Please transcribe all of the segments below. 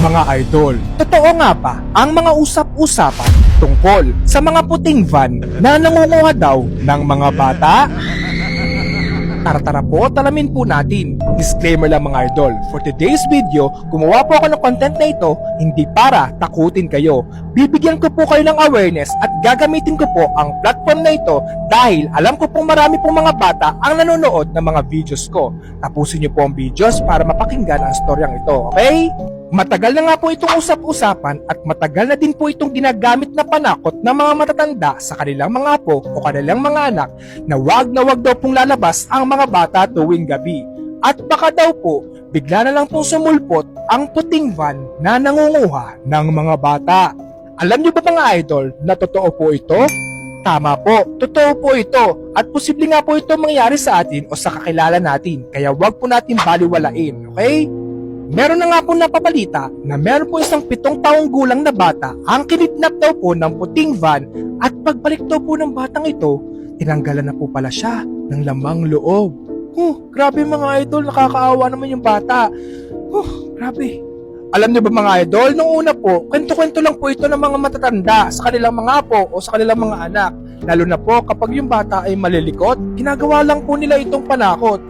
Mga idol, totoo nga ba ang mga usap-usapan tungkol sa mga puting van na nangunguha daw ng mga bata? Tara po, talamin po natin. Disclaimer lang mga idol, for today's video, gumawa po ako ng content na ito hindi para takutin kayo. Bibigyan ko po kayo ng awareness at gagamitin ko po ang platform na ito dahil alam ko pong marami pong mga bata ang nanonood ng mga videos ko. Tapusin niyo po ang videos para mapakinggan ang storyang ito, okay? Matagal na nga po itong usap-usapan at matagal na din po itong ginagamit na panakot ng mga matatanda sa kanilang mga apo o kanilang mga anak na wag daw pong lalabas ang mga bata tuwing gabi. At baka daw po, bigla na lang pong sumulpot ang puting van na nangunguha ng mga bata. Alam niyo ba mga idol na totoo po ito? Tama po, totoo po ito at posible nga po ito mangyari sa atin o sa kakilala natin kaya wag po natin baliwalain, okay? Meron na nga po napabalita na meron po isang 7 taong gulang na bata ang kinidnap daw po ng puting van at pagbalik daw po ng batang ito, tinanggalan na po pala siya ng lamang loob. Grabe mga idol, nakakaawa naman yung bata. Grabe. Alam niyo ba mga idol, nung una po, kwento-kwento lang po ito ng mga matatanda sa kanilang mga apo o sa kanilang mga anak. Lalo na po kapag yung bata ay malilikot, ginagawa lang po nila itong panakot.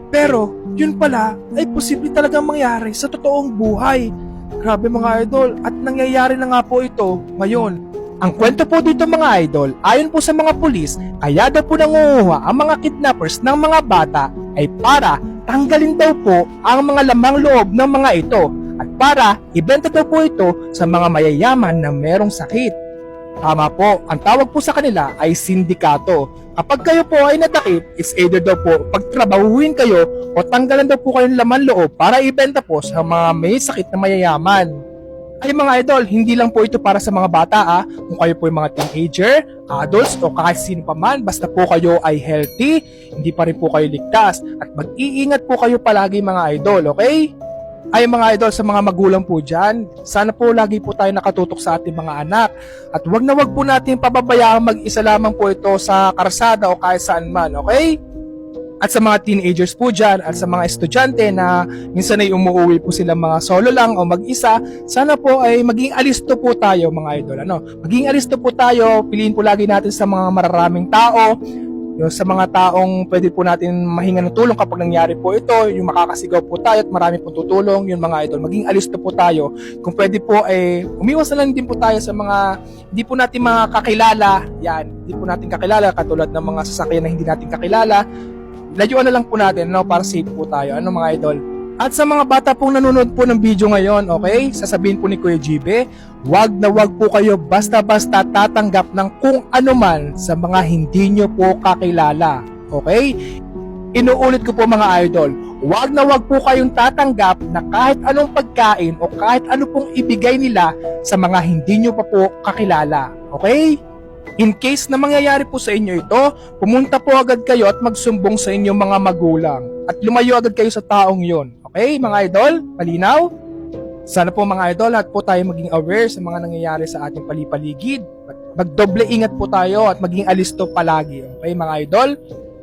Pero, yun pala ay posible talagang mangyari sa totoong buhay. Grabe mga idol, at nangyayari na nga po ito ngayon. Ang kwento po dito mga idol, ayon po sa mga pulis, kaya daw po nangunguha ang mga kidnappers ng mga bata ay para tanggalin daw po ang mga lamang loob ng mga ito at para ibenta daw po ito sa mga mayayaman na merong sakit. Tama po, ang tawag po sa kanila ay sindikato. Kapag kayo po ay natakip, is either daw po pagtrabahuhin kayo o tanggalan daw po kayo ng laman loob para ibenta po sa mga may sakit na mayayaman. Ay mga idol, hindi lang po ito para sa mga bata kung kayo po ay mga teenager, adults o kahit sino pa man, basta po kayo ay healthy, hindi pa rin po kayo ligtas at mag-iingat po kayo palagi mga idol, okay? Ay mga idol, sa mga magulang po dyan, sana po lagi po tayo nakatutok sa ating mga anak at wag na wag po natin pababayaan mag-isa lamang po ito sa karsada o kahit saan man, okay? At sa mga teenagers po dyan at sa mga estudyante na minsan ay umuwi po sila mga solo lang o mag-isa, sana po ay maging alisto po tayo mga idol. Maging alisto po tayo, piliin po lagi natin sa mga mararaming tao, sa mga taong pwede po natin mahinga ng tulong kapag nangyari po ito, yung makakasigaw po tayo at marami pong tutulong, yun mga idol. Maging alisto po tayo. Kung pwede po, umiwas na lang din po tayo sa mga hindi po natin makakilala. Yan, hindi po natin kakilala katulad ng mga sasakyan na hindi natin kakilala. Layuan na lang po natin para safe po tayo. Mga idol? At sa mga bata pong nanonood po ng video ngayon, okay? Sasabihin po ni Kuya Jibe, wag na wag po kayo basta-basta tatanggap ng kung ano man sa mga hindi nyo po kakilala. Okay? Inuulit ko po mga idol, wag na wag po kayong tatanggap na kahit anong pagkain o kahit ano pong ibigay nila sa mga hindi nyo pa po kakilala. Okay? In case na mangyayari po sa inyo ito, pumunta po agad kayo at magsumbong sa inyong mga magulang at lumayo agad kayo sa taong yon. Okay, mga idol? Malinaw? Sana po mga idol, lahat po tayo maging aware sa mga nangyayari sa ating palipaligid. Magdoble ingat po tayo at maging alisto palagi. Okay, mga idol?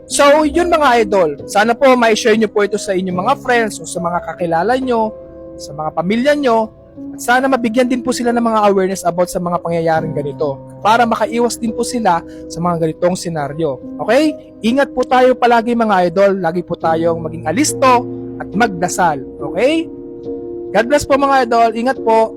So, yun mga idol. Sana po ma-share nyo po ito sa inyong mga friends o sa mga kakilala nyo, sa mga pamilya nyo. At sana mabigyan din po sila ng mga awareness about sa mga pangyayaring ganito para makaiwas din po sila sa mga ganitong senaryo. Okay? Ingat po tayo palagi mga idol. Lagi po tayong maging alisto at magdasal. Okay? God bless po mga idol. Ingat po.